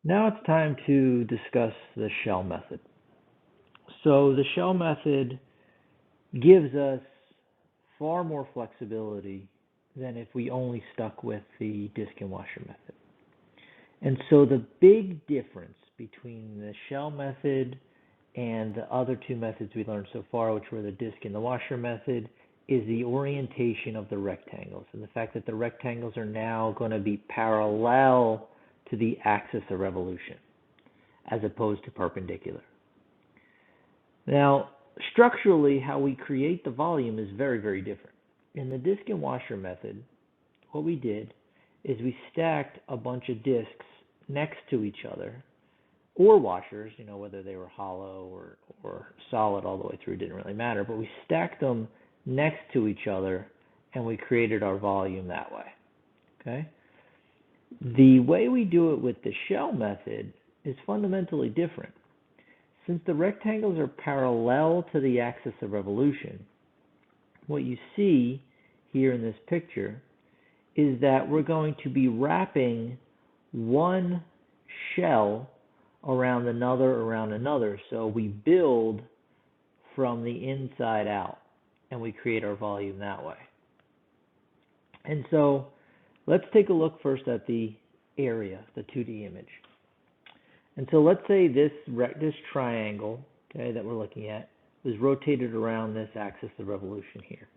Now it's time to discuss the shell method. So the shell method gives us far more flexibility than if we only stuck with the disk and washer method. And so the big difference between the shell method and the other two methods we learned so far, which were the disk and the washer method, is the orientation of the rectangles and the fact that the rectangles are now going to be parallel to the axis of revolution as opposed to perpendicular. Now, structurally, how we create the volume is very, very different. In the disk and washer method, what we did is we stacked a bunch of disks next to each other, or washers, whether they were hollow or solid all the way through, didn't really matter, but we stacked them next to each other and we created our volume that way. Okay? The way we do it with the shell method is fundamentally different. Since the rectangles are parallel to the axis of revolution, what you see here in this picture is that we're going to be wrapping one shell around another. So we build from the inside out and we create our volume that way. And so let's take a look first at the area, the 2D image. And so let's say this triangle, okay, that we're looking at was rotated around this axis of revolution here.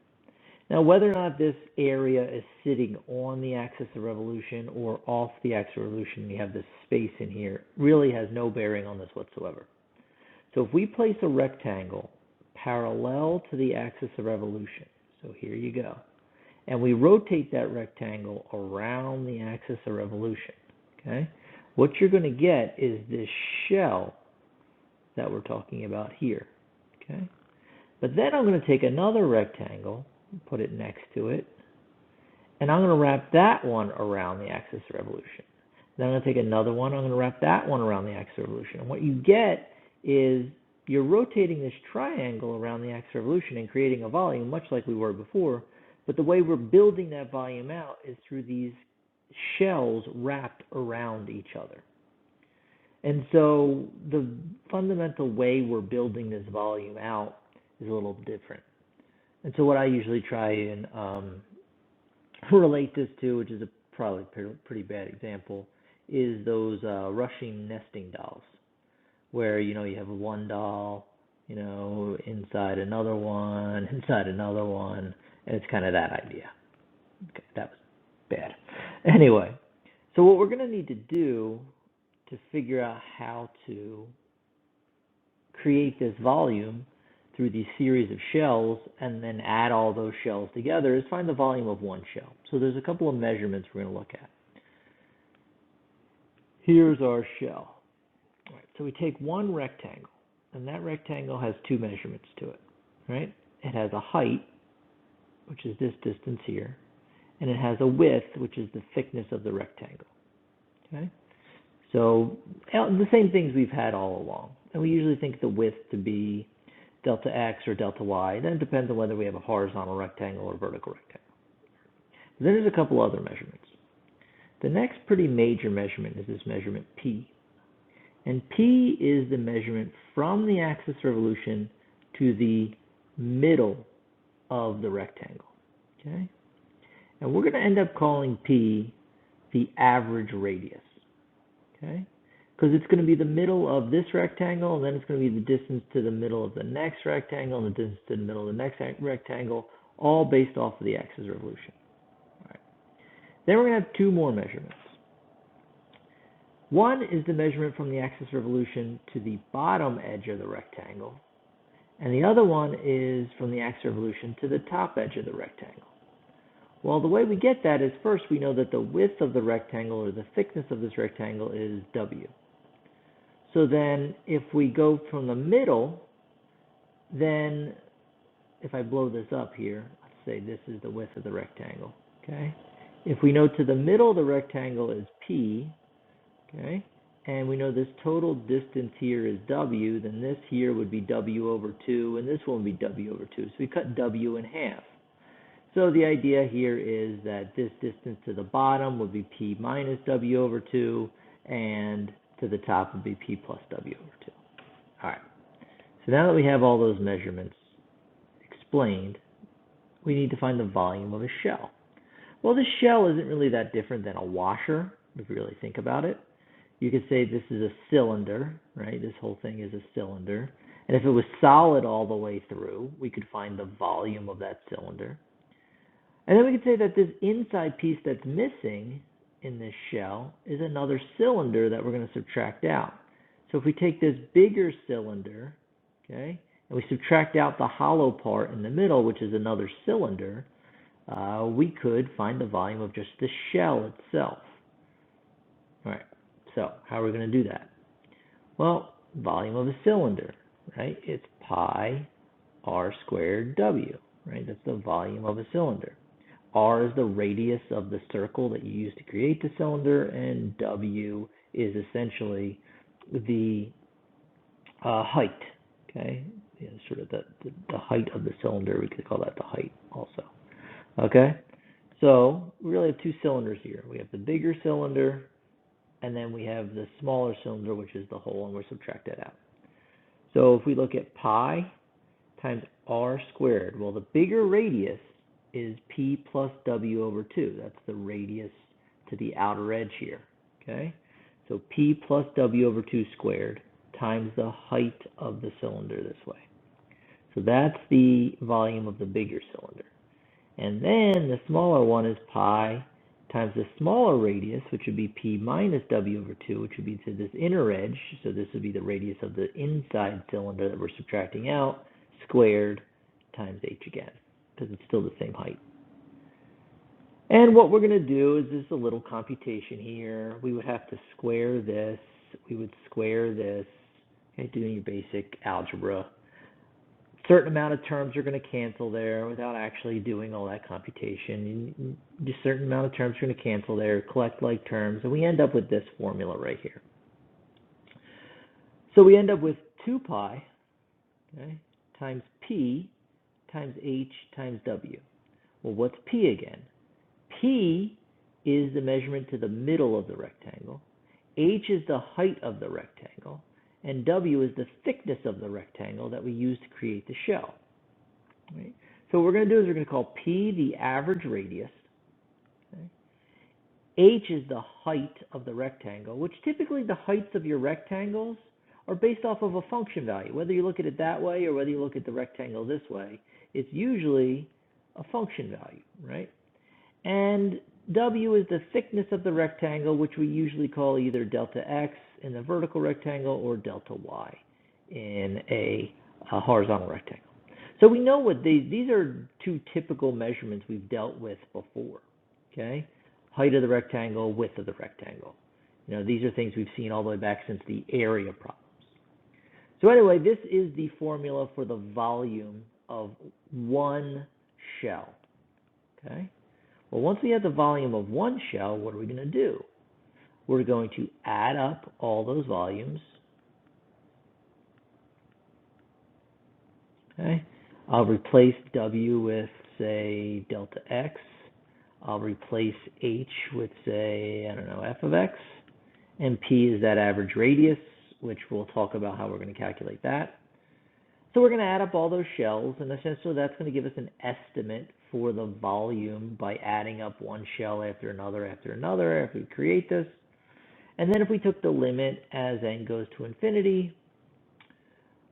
Now, whether or not this area is sitting on the axis of revolution or off the axis of revolution, we have this space in here, really has no bearing on this whatsoever. So if we place a rectangle parallel to the axis of revolution, so here you go, and we rotate that rectangle around the axis of revolution, okay, what you're going to get is this shell that we're talking about here, okay? But then I'm going to take another rectangle, put it next to it, and I'm going to wrap that one around the axis of revolution. Then I'm going to take another one, I'm going to wrap that one around the axis of revolution. And what you get is you're rotating this triangle around the axis of revolution and creating a volume, much like we were before, but the way we're building that volume out is through these shells wrapped around each other. And so the fundamental way we're building this volume out is a little different. And so what I usually try and relate this to, which is a probably pretty bad example, is those Russian nesting dolls, where you have one doll, inside another one, and it's kind of that idea. Okay, that was bad. Anyway, so what we're going to need to do to figure out how to create this volume through these series of shells and then add all those shells together is find the volume of one shell. So there's a couple of measurements we're going to look at. Here's our shell. All right, so we take one rectangle, and that rectangle has two measurements to it, right? It has a height, which is this distance here, and it has a width, which is the thickness of the rectangle, okay? So the same things we've had all along. And we usually think the width to be delta x or delta y. Then it depends on whether we have a horizontal rectangle or vertical rectangle. Then there's a couple other measurements. The next pretty major measurement is this measurement P. And P is the measurement from the axis of revolution to the middle of the rectangle, okay? And we're going to end up calling P the average radius, okay? Because it's going to be the middle of this rectangle, and then it's going to be the distance to the middle of the next rectangle, and the distance to the middle of the next rectangle, all based off of the axis of revolution. All right. Then we're going to have two more measurements. One is the measurement from the axis of revolution to the bottom edge of the rectangle, and the other one is from the axis of revolution to the top edge of the rectangle. Well, the way we get that is first we know that the width of the rectangle or the thickness of this rectangle is W. So then if we go from the middle, then if I blow this up here, let's say this is the width of the rectangle, okay? If we know to the middle of the rectangle is P, okay, and we know this total distance here is W, then this here would be W over 2, and this one would be W over 2. So we cut W in half. So the idea here is that this distance to the bottom would be P minus W over 2, and to the top would be P plus W over 2. All right. So now that we have all those measurements explained, we need to find the volume of a shell. Well, the shell isn't really that different than a washer, if you really think about it. You could say this is a cylinder, right? This whole thing is a cylinder. And if it was solid all the way through, we could find the volume of that cylinder. And then we could say that this inside piece that's missing in this shell is another cylinder that we're going to subtract out. So if we take this bigger cylinder, okay, and we subtract out the hollow part in the middle, which is another cylinder, we could find the volume of just the shell itself. All right, so how are we going to do that? Well, volume of a cylinder, right? It's pi r squared w, right? That's the volume of a cylinder. R is the radius of the circle that you use to create the cylinder, and W is essentially the height, okay? Yeah, sort of the height of the cylinder. We could call that the height also, okay? So we really have two cylinders here. We have the bigger cylinder, and then we have the smaller cylinder, which is the hole, and we'll subtract that out. So if we look at pi times r squared, well, the bigger radius is P plus W over 2. That's the radius to the outer edge here, okay? So P plus W over 2 squared times the height of the cylinder this way. So that's the volume of the bigger cylinder. And then the smaller one is pi times the smaller radius, which would be P minus W over 2, which would be to this inner edge. So this would be the radius of the inside cylinder that we're subtracting out, squared times H again, because it's still the same height. And what we're going to do is just a little computation here. We would have to square this. We would square this, okay, doing your basic algebra. Certain amount of terms are going to cancel there without actually doing all that computation. Just certain amount of terms are going to cancel there, collect like terms, and we end up with this formula right here. So we end up with 2 pi, okay, times P times H times W. Well, what's P again? P is the measurement to the middle of the rectangle. H is the height of the rectangle. And W is the thickness of the rectangle that we use to create the shell. Right? So what we're going to do is we're going to call P the average radius. Okay? H is the height of the rectangle, which typically the heights of your rectangles are based off of a function value. Whether you look at it that way or whether you look at the rectangle this way, it's usually a function value, right? And W is the thickness of the rectangle, which we usually call either delta X in the vertical rectangle or delta Y in a horizontal rectangle. So we know what these are two typical measurements we've dealt with before, okay? Height of the rectangle, width of the rectangle. You know, these are things we've seen all the way back since the area problems. So anyway, this is the formula for the volume of one shell, okay? Well, once we have the volume of one shell, what are we going to do? We're going to add up all those volumes. Okay. I'll replace W with, say, delta X. I'll replace H with, say, I don't know, F of X. And P is that average radius, which we'll talk about how we're going to calculate that. So we're going to add up all those shells, and essentially that's going to give us an estimate for the volume by adding up one shell after another after we create this. And then if we took the limit as n goes to infinity,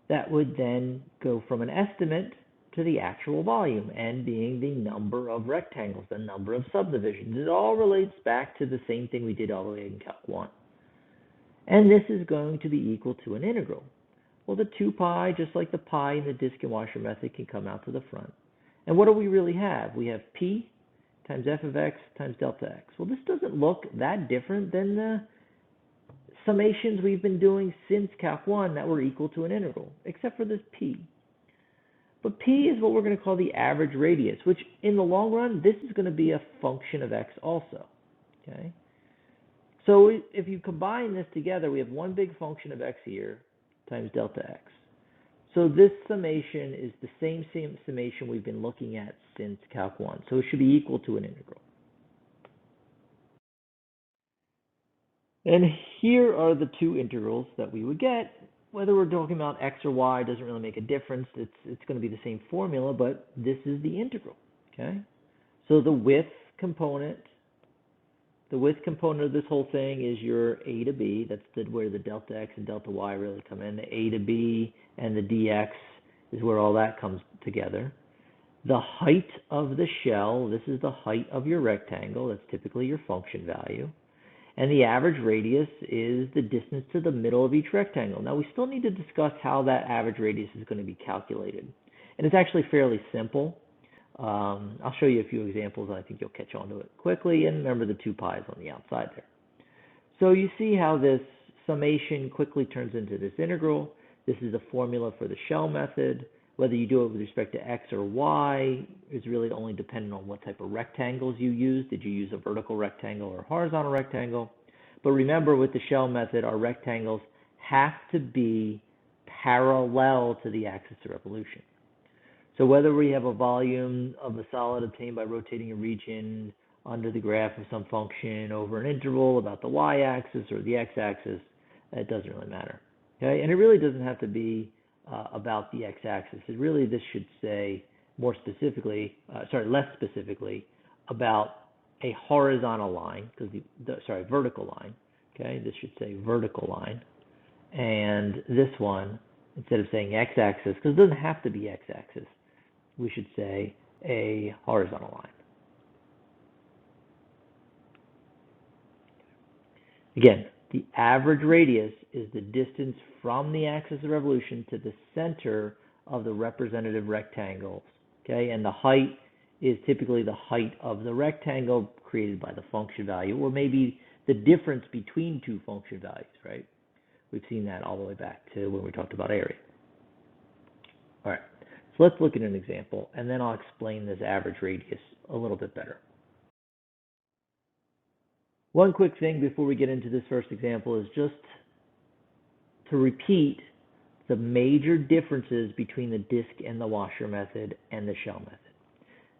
that would then go from an estimate to the actual volume, n being the number of rectangles, the number of subdivisions. It all relates back to the same thing we did all the way in Calc 1. And this is going to be equal to an integral. Well, the 2 pi, just like the pi in the disk and washer method, can come out to the front. And what do we really have? We have P times f of x times delta x. Well, this doesn't look that different than the summations we've been doing since Calc 1 that were equal to an integral, except for this P. But P is what we're going to call the average radius, which in the long run, this is going to be a function of x also. Okay. So if you combine this together, we have one big function of x here times delta x. So this summation is the same summation we've been looking at since Calc 1. So it should be equal to an integral. And here are the two integrals that we would get. Whether we're talking about x or y doesn't really make a difference. It's going to be the same formula, but this is the integral, okay? So the width component of this whole thing is your a to b. That's where the delta x and delta y really come in. The a to b and the dx is where all that comes together. The height of the shell, this is the height of your rectangle. That's typically your function value. And the average radius is the distance to the middle of each rectangle. Now, we still need to discuss how that average radius is going to be calculated. And it's actually fairly simple. I'll show you a few examples, and I think you'll catch on to it quickly. And remember the 2 pi's on the outside there. So you see how this summation quickly turns into this integral. This is the formula for the shell method. Whether you do it with respect to x or y is really only dependent on what type of rectangles you use. Did you use a vertical rectangle or horizontal rectangle? But remember, with the shell method, our rectangles have to be parallel to the axis of revolution. So whether we have a volume of a solid obtained by rotating a region under the graph of some function over an interval about the y-axis or the x-axis, it doesn't really matter. Okay? And it really doesn't have to be about the x-axis. This should say more specifically, less specifically, about a horizontal line, vertical line. Okay, this should say vertical line. And this one, instead of saying x-axis, because it doesn't have to be x-axis, we should say a horizontal line. Again, the average radius is the distance from the axis of revolution to the center of the representative rectangles. Okay, and the height is typically the height of the rectangle created by the function value, or maybe the difference between two function values, right? We've seen that all the way back to when we talked about area. All right, so let's look at an example, and then I'll explain this average radius a little bit better. One quick thing before we get into this first example is just to repeat the major differences between the disk and the washer method and the shell method.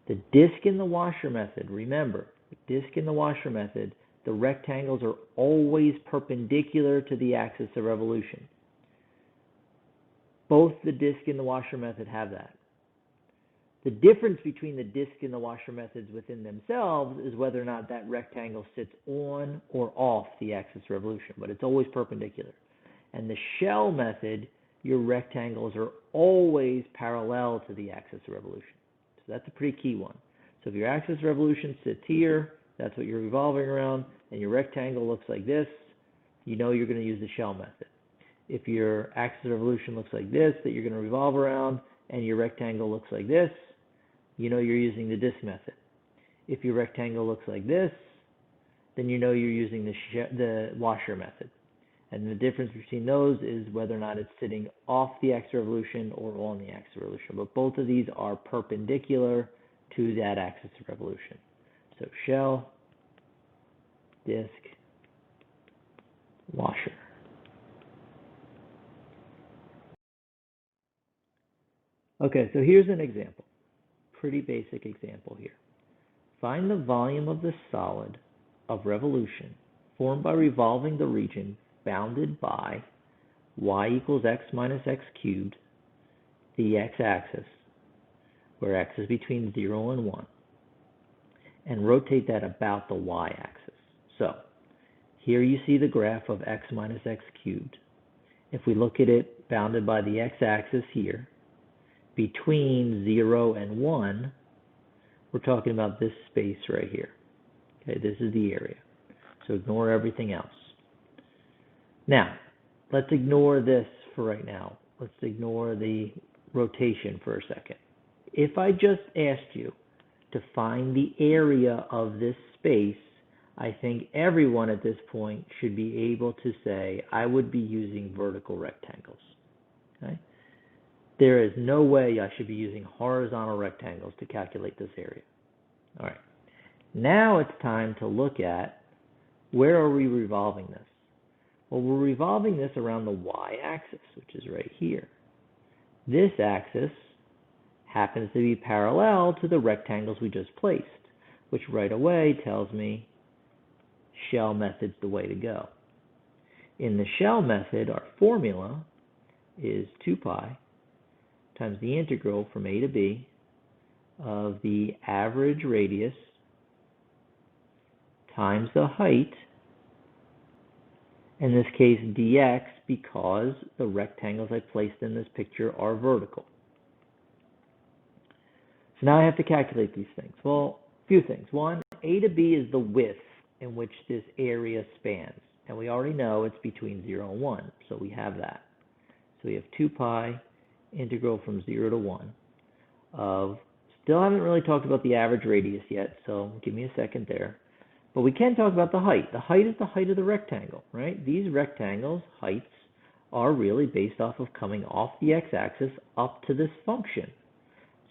The disk and the washer method, remember, the disk and the washer method, the rectangles are always perpendicular to the axis of revolution. Both the disk and the washer method have that. The difference between the disk and the washer methods within themselves is whether or not that rectangle sits on or off the axis of revolution, but it's always perpendicular. And the shell method, your rectangles are always parallel to the axis of revolution. So that's a pretty key one. So if your axis of revolution sits here, that's what you're revolving around, and your rectangle looks like this, you know you're going to use the shell method. If your axis of revolution looks like this, that you're going to revolve around, and your rectangle looks like this, you know you're using the disk method. If your rectangle looks like this, then you know you're using the washer method. And the difference between those is whether or not it's sitting off the axis of revolution or on the axis of revolution. But both of these are perpendicular to that axis of revolution. So shell, disk, washer. Okay, so here's an example. Pretty basic example here. Find the volume of the solid of revolution formed by revolving the region bounded by y equals x minus x cubed, the x-axis, where x is between 0 and 1, and rotate that about the y-axis. So here you see the graph of x minus x cubed. If we look at it bounded by the x-axis here, between 0 and 1, we're talking about this space right here. Okay, this is the area. So ignore everything else. Now, let's ignore this for right now. Let's ignore the rotation for a second. If I just asked you to find the area of this space, I think everyone at this point should be able to say, I would be using vertical rectangles. Okay? There is no way I should be using horizontal rectangles to calculate this area. All right. Now it's time to look at where are we revolving this? Well, we're revolving this around the y-axis, which is right here. This axis happens to be parallel to the rectangles we just placed, which right away tells me shell method's the way to go. In the shell method, our formula is 2 pi times the integral from a to b of the average radius times the height, in this case dx, because the rectangles I placed in this picture are vertical. So now I have to calculate these things. Well, a few things. One, a to b is the width in which this area spans. And we already know it's between 0 and 1, so we have that. So we have 2 pi integral from 0 to 1 of, still haven't really talked about the average radius yet, so give me a second there. But we can talk about the height. The height is the height of the rectangle, right? These rectangles' heights are really based off of coming off the x-axis up to this function.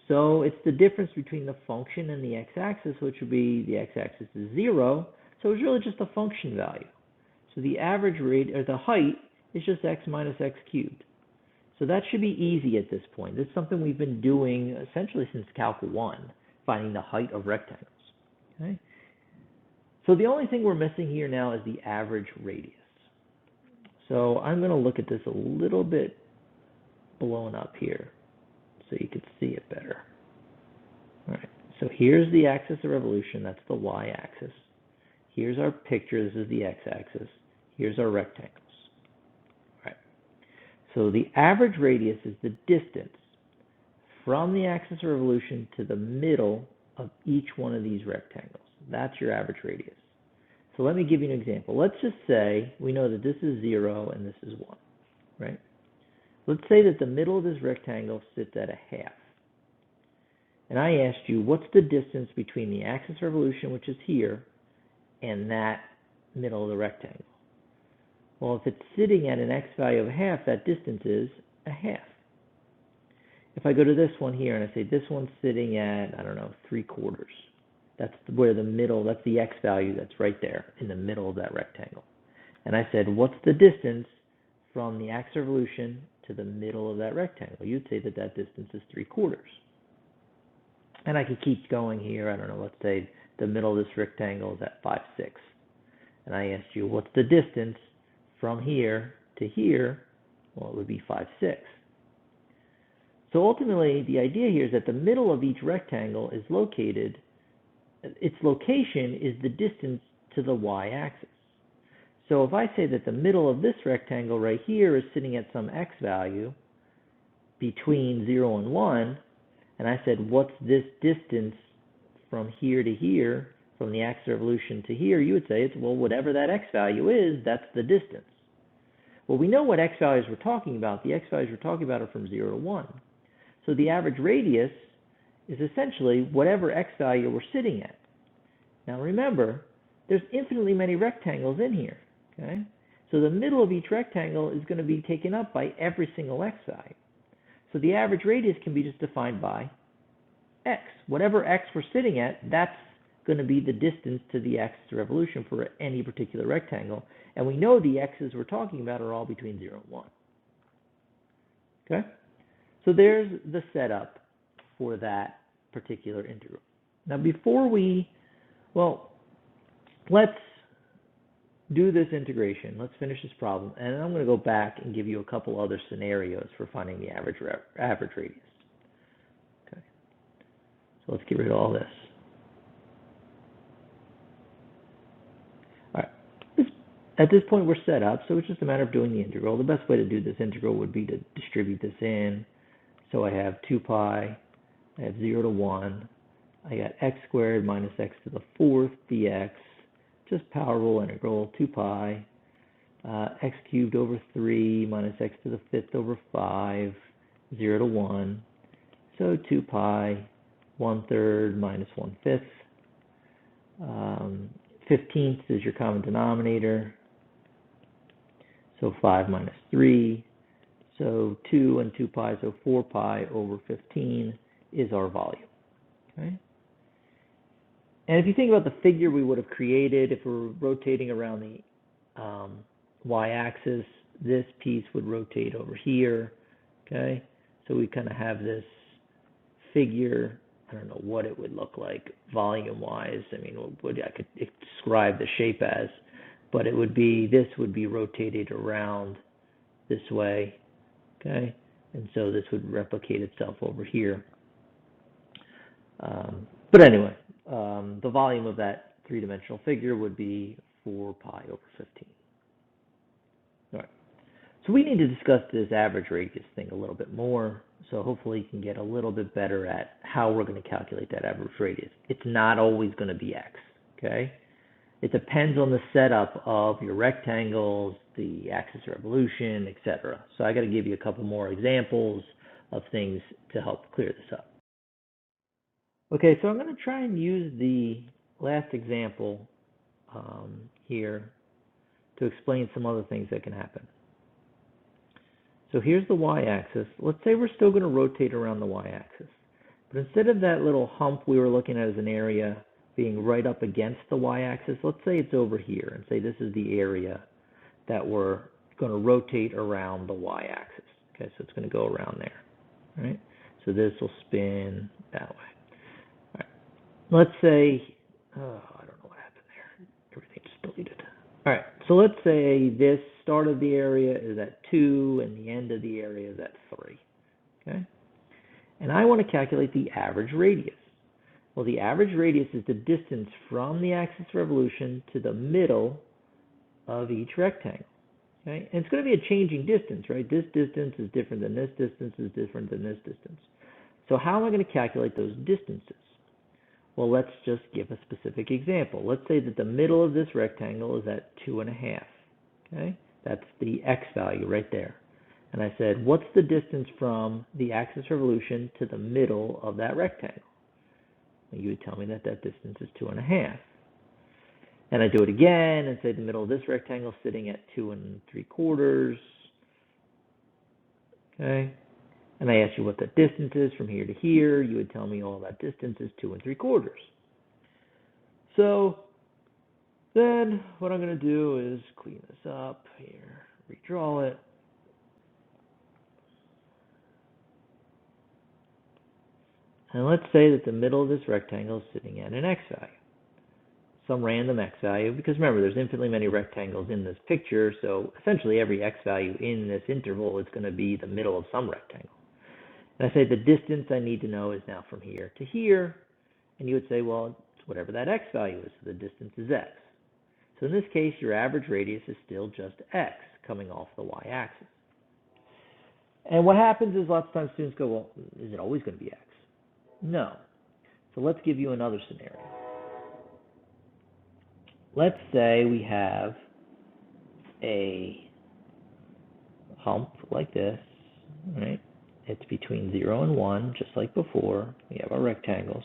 So it's the difference between the function and the x-axis, which would be the x-axis is 0, so it's really just a function value. So the average rate, or the height, is just x minus x cubed. So that should be easy at this point. This is something we've been doing essentially since Calc 1, finding the height of rectangles. Okay? So the only thing we're missing here now is the average radius. So I'm going to look at this a little bit blown up here so you can see it better. All right, so here's the axis of revolution. That's the y-axis. Here's our picture. This is the x-axis. Here's our rectangles. All right. So the average radius is the distance from the axis of revolution to the middle of each one of these rectangles. That's your average radius. So let me give you an example. Let's just say we know that this is 0 and this is 1, right? Let's say that the middle of this rectangle sits at a half. And I asked you, what's the distance between the axis of revolution, which is here, and that middle of the rectangle? Well, if it's sitting at an x value of a half, that distance is a half. If I go to this one here and I say this one's sitting at, I don't know, 3/4. That's where the middle, that's the x value that's right there in the middle of that rectangle. And I said, what's the distance from the axis of revolution to the middle of that rectangle? You'd say that that distance is 3/4. And I could keep going here. I don't know, let's say the middle of this rectangle is at 5/6. And I asked you, what's the distance from here to here? Well, it would be 5/6. So ultimately, the idea here is that the middle of each rectangle is located, its location is the distance to the y-axis. So if I say that the middle of this rectangle right here is sitting at some x value between 0 and 1, and I said, what's this distance from here to here, from the axis of revolution to here, you would say it's, well, whatever that x value is, that's the distance. Well, we know what x values we're talking about. The x values we're talking about are from 0 to 1. So the average radius is essentially whatever x value we're sitting at. Now remember, there's infinitely many rectangles in here. Okay? So the middle of each rectangle is going to be taken up by every single x value. So the average radius can be just defined by x. Whatever x we're sitting at, that's going to be the distance to the axis of revolution for any particular rectangle. And we know the x's we're talking about are all between 0 and 1. Okay? So there's the setup for that particular integral. Now before we, well, let's do this integration. Let's finish this problem. And then I'm going to go back and give you a couple other scenarios for finding the average radius. Okay. So let's get rid of all this. All right. At this point, we're set up, so it's just a matter of doing the integral. The best way to do this integral would be to distribute this in. So I have 2 pi, I have 0 to 1, I got x squared minus x to the 4th dx, just power rule integral, 2 pi, x cubed over 3 minus x to the 5th over 5, 0 to 1, so 2 pi, 1/3 minus 1/5, 15th is your common denominator, so 5 minus 3, so 2 and 2 pi, so 4 pi over 15 is our volume. Okay? And if you think about the figure we would have created, if we're rotating around the y-axis, this piece would rotate over here. Okay? So we kind of have this figure. I don't know what it would look like volume-wise. I mean, what I could describe the shape as. but it would be, this would be rotated around this way, okay? And so this would replicate itself over here. But anyway, the volume of that three-dimensional figure would be 4 pi over 15. All right. So we need to discuss this average radius thing a little bit more. So hopefully you can get a little bit better at how we're going to calculate that average radius. It's not always going to be x, okay? It depends on the setup of your rectangles, the axis of revolution, etc. So I got to give you a couple more examples of things to help clear this up. Okay, so I'm going to try and use the last example here to explain some other things that can happen. So here's the y-axis. Let's say we're still going to rotate around the y-axis. But instead of that little hump we were looking at as an area being right up against the y-axis, let's say it's over here and say this is the area that we're going to rotate around the y-axis. Okay, so it's going to go around there, right? So this will spin that way. All right. Let's say, I don't know what happened there. Everything just deleted. All right, so let's say this start of the area is at 2 and the end of the area is at 3, okay? And I want to calculate the average radius. Well, the average radius is the distance from the axis of revolution to the middle of each rectangle, okay? And it's going to be a changing distance, right? This distance is different than this distance is different than this distance. So how am I going to calculate those distances? Well, let's just give a specific example. Let's say that the middle of this rectangle is at 2.5. Okay, that's the x value right there. And I said, what's the distance from the axis of revolution to the middle of that rectangle? And you would tell me that that distance is 2.5. And I do it again and say the middle of this rectangle is sitting at 2 3/4. Okay. And I ask you what the distance is from here to here, you would tell me, oh, that distance is 2 3/4. So then what I'm going to do is clean this up here, redraw it. And let's say that the middle of this rectangle is sitting at an x value, some random x value, because remember, there's infinitely many rectangles in this picture, so essentially every x value in this interval is going to be the middle of some rectangle. And I say the distance I need to know is now from here to here. And you would say, well, it's whatever that x value is, so the distance is x. So in this case, your average radius is still just x coming off the y-axis. And what happens is lots of times students go, well, is it always going to be x? No. So let's give you another scenario. Let's say we have a hump like this, right? It's between 0 and 1, just like before. We have our rectangles.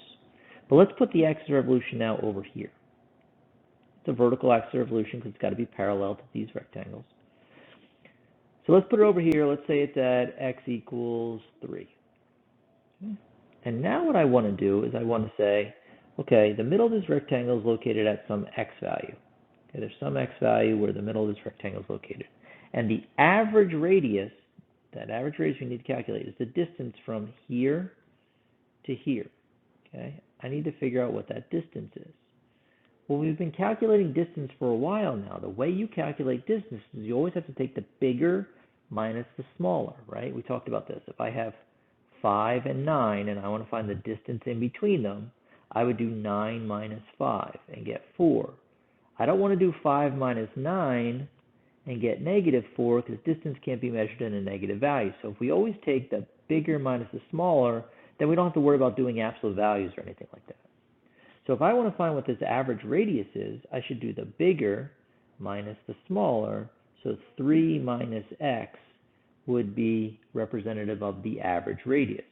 But let's put the axis of revolution now over here. It's a vertical axis of revolution because it's got to be parallel to these rectangles. So let's put it over here. Let's say it's at x equals 3. Okay. And now what I want to do is I want to say, okay, the middle of this rectangle is located at some x value. Okay, there's some x value where the middle of this rectangle is located. And the average radius, that average radius we need to calculate, is the distance from here to here. Okay, I need to figure out what that distance is. Well, we've been calculating distance for a while now. The way you calculate distance is you always have to take the bigger minus the smaller, right? We talked about this. If I have 5 and 9 and I want to find the distance in between them, I would do 9 minus 5 and get 4. I don't want to do 5 minus 9 and get negative 4 because distance can't be measured in a negative value. So if we always take the bigger minus the smaller, then we don't have to worry about doing absolute values or anything like that. So if I want to find what this average radius is, I should do the bigger minus the smaller. So 3 minus x would be representative of the average radius.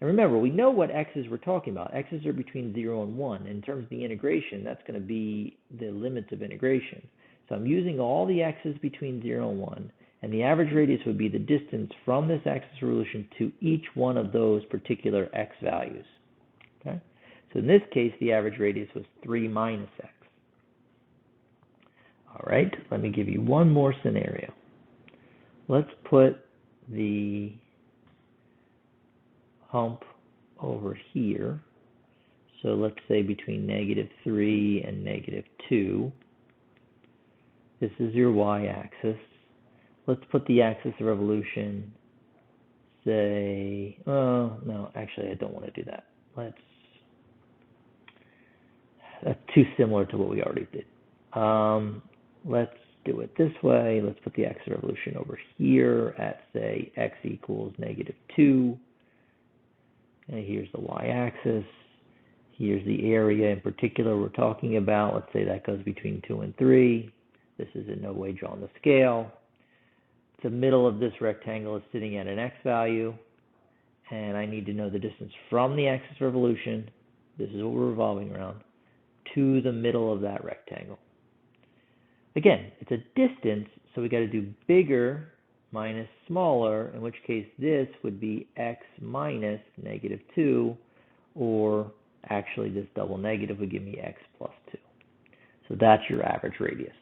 And remember, we know what x's we're talking about. X's are between 0 and 1. In terms of the integration, that's going to be the limits of integration. So I'm using all the x's between 0 and 1, and the average radius would be the distance from this axis of revolution to each one of those particular x values. Okay? So in this case, the average radius was 3 minus x. All right, let me give you one more scenario. Let's put the hump over here. So let's say between -3 and -2. This is your y-axis. Let's put the axis of revolution, say, oh, no, actually I don't want to do that. That's too similar to what we already did. Let's do it this way. Let's put the axis of revolution over here at, say, x equals -2. And here's the y-axis. Here's the area in particular we're talking about. Let's say that goes between 2 and 3. This is in no way drawn to scale. The middle of this rectangle is sitting at an x value, and I need to know the distance from the axis of revolution, this is what we're revolving around, to the middle of that rectangle. Again, it's a distance, so we got to do bigger minus smaller, in which case this would be x minus -2, or actually this double negative would give me x plus 2. So that's your average radius.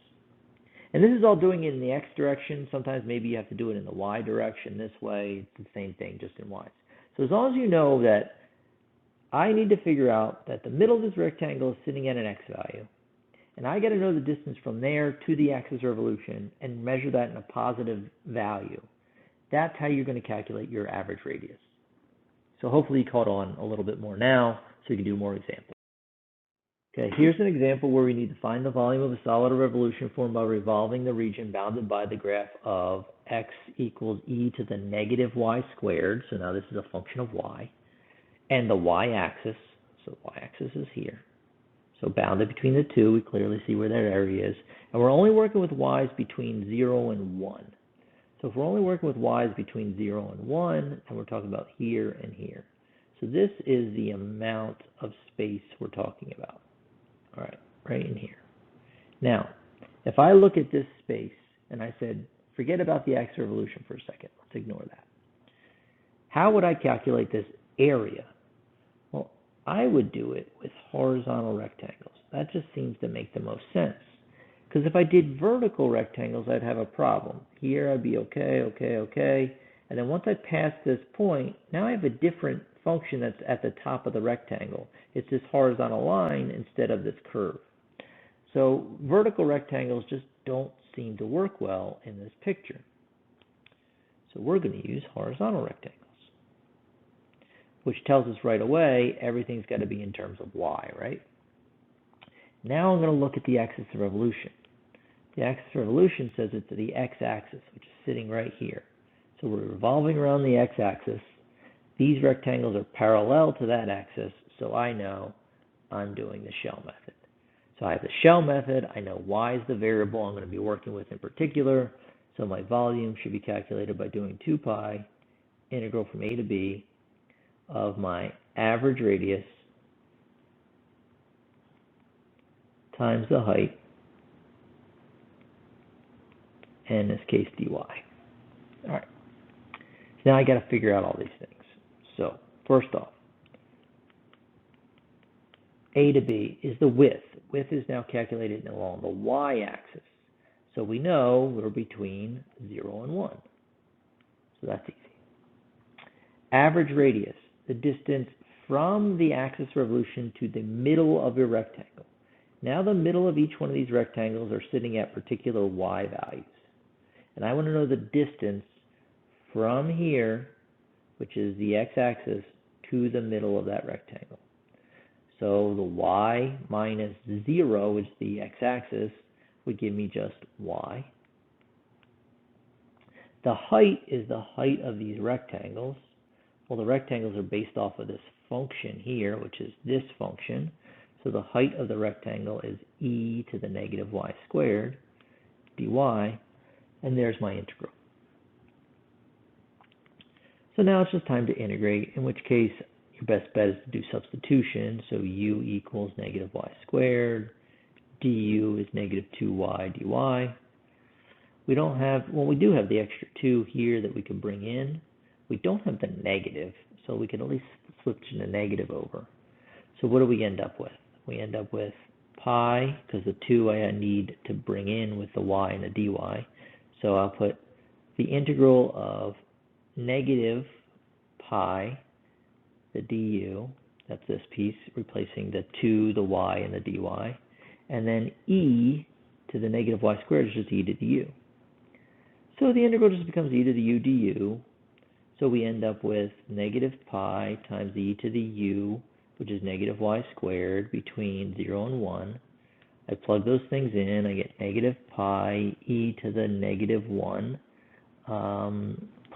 And this is all doing it in the x direction. Sometimes maybe you have to do it in the y direction this way. It's the same thing, just in y. So as long as you know that I need to figure out that the middle of this rectangle is sitting at an x value, and I got to know the distance from there to the axis of revolution and measure that in a positive value, that's how you're going to calculate your average radius. So hopefully you caught on a little bit more now, so you can do more examples. Okay, here's an example where we need to find the volume of a solid of revolution formed by revolving the region bounded by the graph of x equals e to the -y squared. So now this is a function of y. And the y-axis, so the y-axis is here. So bounded between the two, we clearly see where that area is. And we're only working with y's between 0 and 1. So if we're only working with y's between 0 and 1, and we're talking about here and here. So this is the amount of space we're talking about. All right in here. Now, if I look at this space and I said, forget about the axis of revolution for a second. Let's ignore that. How would I calculate this area? Well, I would do it with horizontal rectangles. That just seems to make the most sense. Because if I did vertical rectangles, I'd have a problem. Here I'd be okay. And then once I pass this point, now I have a different function that's at the top of the rectangle. It's this horizontal line instead of this curve. So vertical rectangles just don't seem to work well in this picture. So we're going to use horizontal rectangles, which tells us right away everything's got to be in terms of y, right? Now I'm going to look at the axis of revolution. The axis of revolution says it's the x-axis, which is sitting right here. So we're revolving around the x-axis. These rectangles are parallel to that axis, so I know I'm doing the shell method. So I have the shell method. I know y is the variable I'm going to be working with in particular. So my volume should be calculated by doing 2 pi integral from a to b of my average radius times the height, and in this case dy. All right. So now I got to figure out all these things. So first off, a to b is the width. Width is now calculated along the y-axis. So we know we're between 0 and 1. So that's easy. Average radius, the distance from the axis of revolution to the middle of your rectangle. Now the middle of each one of these rectangles are sitting at particular y values. And I want to know the distance from here, which is the x-axis, to the middle of that rectangle. So the y minus 0, which is the x-axis, would give me just y. The height is the height of these rectangles. Well, the rectangles are based off of this function here, which is this function. So the height of the rectangle is e to the -y squared, dy, and there's my integral. So now it's just time to integrate, in which case your best bet is to do substitution. So u equals -y squared, du is -2y dy. We don't have, well, we do have the extra 2 here that we can bring in. We don't have the negative, so we can at least switch the negative over. So what do we end up with? We end up with pi, because the 2 I need to bring in with the y and the dy. So I'll put the integral of negative pi, the du, that's this piece, replacing the 2, the y, and the dy. And then e to to the negative y squared is just e to the u. So the integral just becomes e to the u du. So we end up with negative pi times e to the u, which is negative y squared, between 0 and 1. I plug those things in, I get negative pi e to the negative 1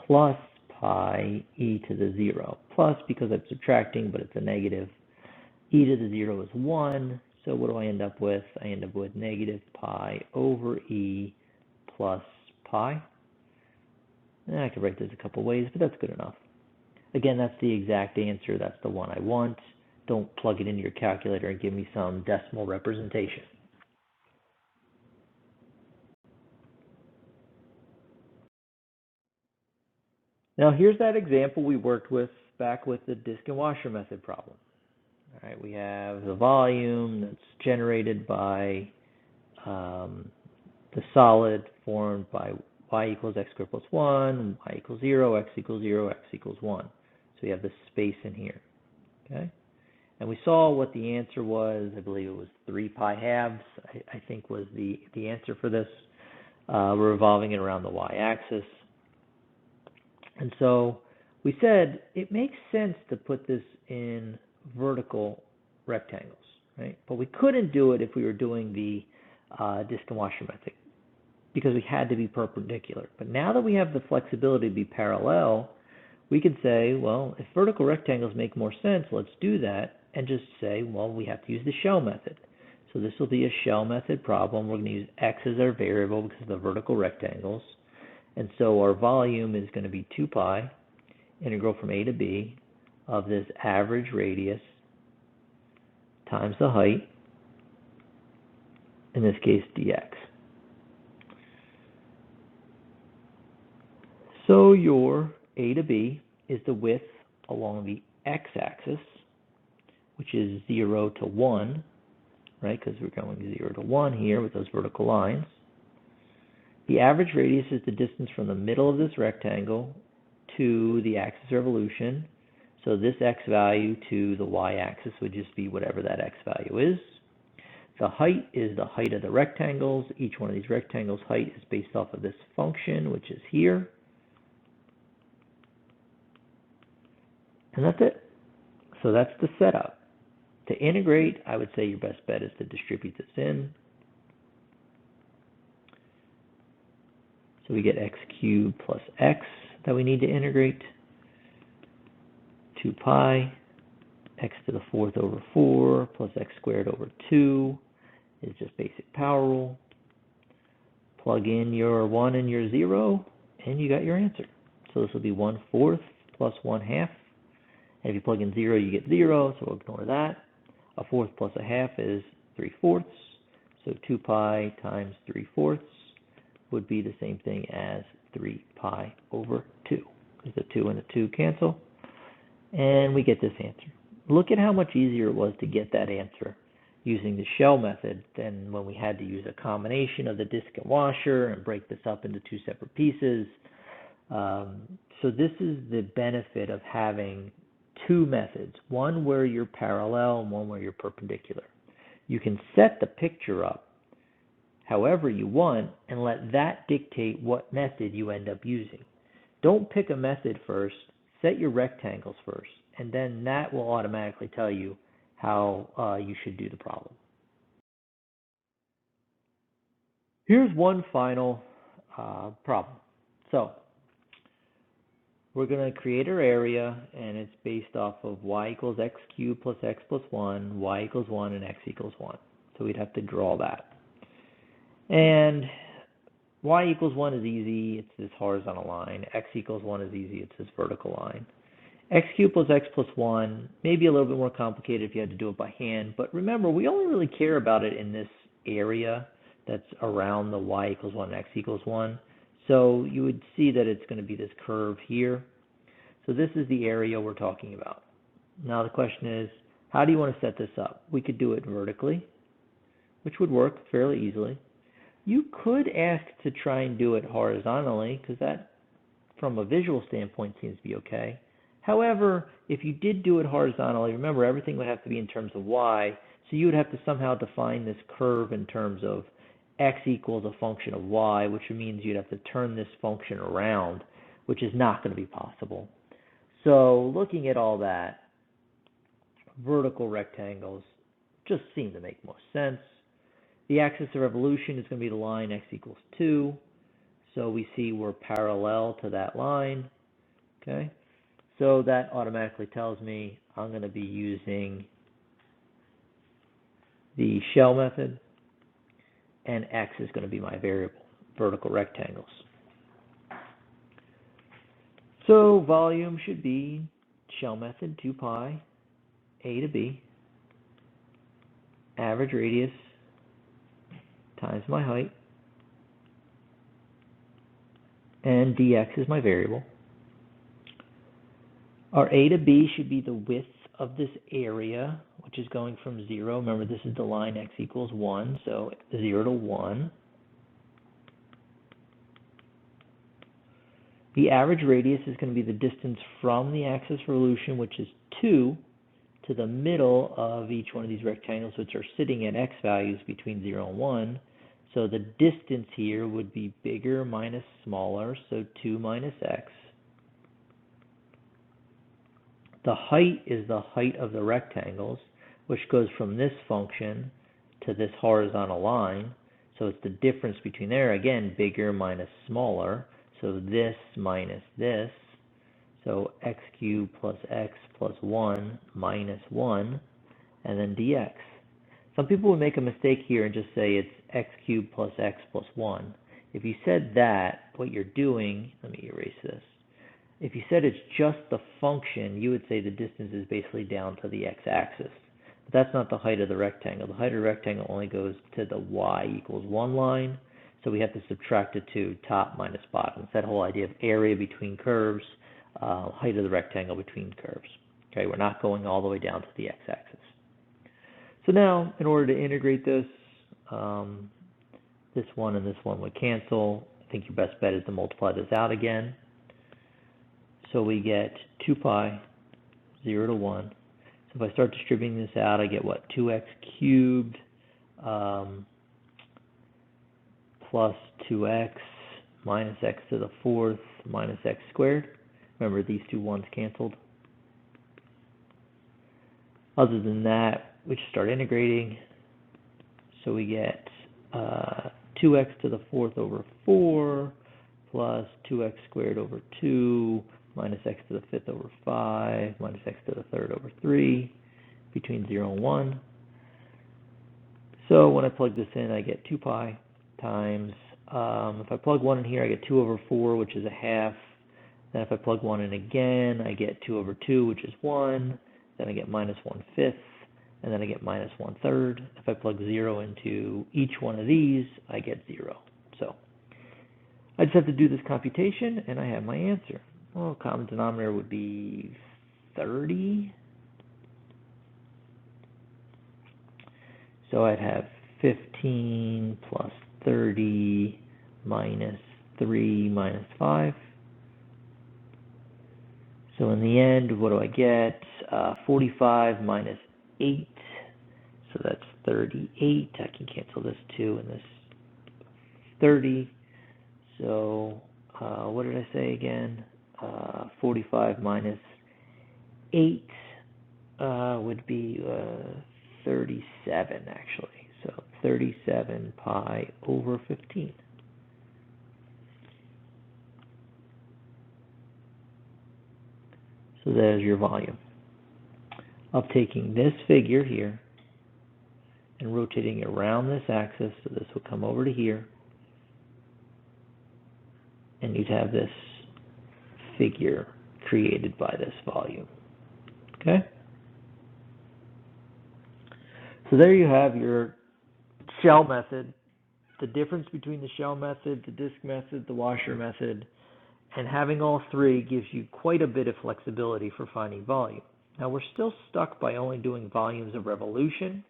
plus pi e to the 0. Plus, because I'm subtracting, but it's a negative, e to the 0 is 1. So what do I end up with? I end up with negative pi over e plus pi. And I could write this a couple ways, but that's good enough. Again, that's the exact answer. That's the one I want. Don't plug it into your calculator and give me some decimal representation. Now here's that example we worked with back with the disk and washer method problem. All right, we have the volume that's generated by the solid formed by y equals x squared plus 1, y equals 0, x equals 0, x equals 1. So we have this space in here. Okay, and we saw what the answer was. I believe it was 3 pi halves, I think was the answer for this. We're revolving it around the y-axis. And so we said it makes sense to put this in vertical rectangles, right? But we couldn't do it if we were doing the disk and washer method because we had to be perpendicular. But now that we have the flexibility to be parallel, we can say, well, if vertical rectangles make more sense, let's do that and just say, well, we have to use the shell method. So this will be a shell method problem. We're going to use x as our variable because of the vertical rectangles. And so our volume is going to be 2 pi, integral from a to b, of this average radius times the height, in this case dx. So your a to b is the width along the x-axis, which is 0 to 1, right, because we're going 0 to 1 here with those vertical lines. The average radius is the distance from the middle of this rectangle to the axis of revolution. So this x value to the y-axis would just be whatever that x value is. The height is the height of the rectangles. Each one of these rectangles' height is based off of this function, which is here. And that's it. So that's the setup. To integrate, I would say your best bet is to distribute this in. So we get x cubed plus x that we need to integrate. 2 pi, x to the 4th over 4 plus x squared over 2 is just basic power rule. Plug in your 1 and your 0, and you got your answer. So this will be 1/4 plus 1/2. And if you plug in 0, you get 0, so we'll ignore that. 1/4 plus 1/2 is 3/4. So 2 pi times 3/4 would be the same thing as 3 pi over 2, because the 2 and the 2 cancel, and we get this answer. Look at how much easier it was to get that answer using the shell method than when we had to use a combination of the disk and washer and break this up into 2 separate pieces. So this is the benefit of having 2 methods, one where you're parallel and one where you're perpendicular. You can set the picture up however you want and let that dictate what method you end up using. Don't pick a method first, set your rectangles first, and then that will automatically tell you how you should do the problem. Here's one final problem. So we're going to create our area, and it's based off of y equals x cubed plus x plus 1, y equals 1, and x equals 1. So we'd have to draw that. And y equals 1 is easy, it's this horizontal line. X equals 1 is easy, it's this vertical line. X cubed plus x plus 1, maybe a little bit more complicated if you had to do it by hand, but remember, we only really care about it in this area that's around the y equals 1 and x equals 1. So you would see that it's going to be this curve here. So this is the area we're talking about. Now the question is, how do you want to set this up? We could do it vertically, which would work fairly easily. You could ask to try and do it horizontally, because that, from a visual standpoint, seems to be okay. However, if you did do it horizontally, remember everything would have to be in terms of y, so you would have to somehow define this curve in terms of x equals a function of y, which means you'd have to turn this function around, which is not going to be possible. So looking at all that, vertical rectangles just seem to make most sense. The axis of revolution is going to be the line x equals 2. So we see we're parallel to that line. Okay, so that automatically tells me I'm going to be using the shell method, and x is going to be my variable, vertical rectangles. So volume should be shell method 2 pi a to b, average radius times my height, and dx is my variable. Our a to b should be the width of this area, which is going from 0. Remember, this is the line x equals 1, so 0 to 1. The average radius is going to be the distance from the axis of revolution, which is 2, to the middle of each one of these rectangles, which are sitting at x values between 0 and 1. So the distance here would be bigger minus smaller, so 2 minus x. The height is the height of the rectangles, which goes from this function to this horizontal line. So it's the difference between there, again, bigger minus smaller. So this minus this. So x cubed plus x plus 1 minus 1, and then dx. Some people would make a mistake here and just say it's x cubed plus x plus 1. If you said that, what you're doing, let me erase this. If you said it's just the function, you would say the distance is basically down to the x-axis. But that's not the height of the rectangle. The height of the rectangle only goes to the y equals 1 line. So we have to subtract the two, top minus bottom. It's that whole idea of area between curves, height of the rectangle between curves. Okay, we're not going all the way down to the x-axis. So now, in order to integrate this, this one and this one would cancel. I think your best bet is to multiply this out again. So we get 2 pi, 0 to 1. So if I start distributing this out, I get what? 2x cubed plus 2x minus x to the 4th minus x squared. Remember, these two ones canceled. Other than that, we just start integrating. So we get 2x to the 4th over 4 plus 2x squared over 2 minus x to the 5th over 5 minus x to the 3rd over 3 between 0 and 1. So when I plug this in, I get 2 pi times, if I plug 1 in here, I get 2 over 4, which is a half. Then if I plug 1 in again, I get 2 over 2, which is 1. Then I get minus 1/5, and then I get minus 1/3. If I plug 0 into each one of these, I get 0. So I just have to do this computation, and I have my answer. Well, common denominator would be 30. So I'd have 15 plus 30 minus 3 minus 5. So in the end, what do I get? 45 minus 8. So that's 38. I can cancel this 2 and this 30. So what did I say again? 45 minus 8 would be 37, actually. So 37 pi over 15. So there's your volume of taking this figure here and rotating it around this axis. So this will come over to here, and you'd have this figure created by this volume. Okay? So there you have your shell method, the difference between the shell method, the disk method, the washer method, and having all three gives you quite a bit of flexibility for finding volume. Now we're still stuck by only doing volumes of revolution,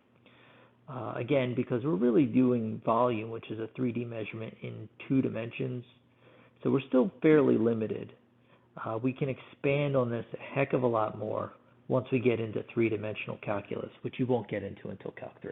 again, because we're really doing volume, which is a 3D measurement in 2 dimensions. So we're still fairly limited. We can expand on this a heck of a lot more once we get into 3-dimensional calculus, which you won't get into until Calc 3.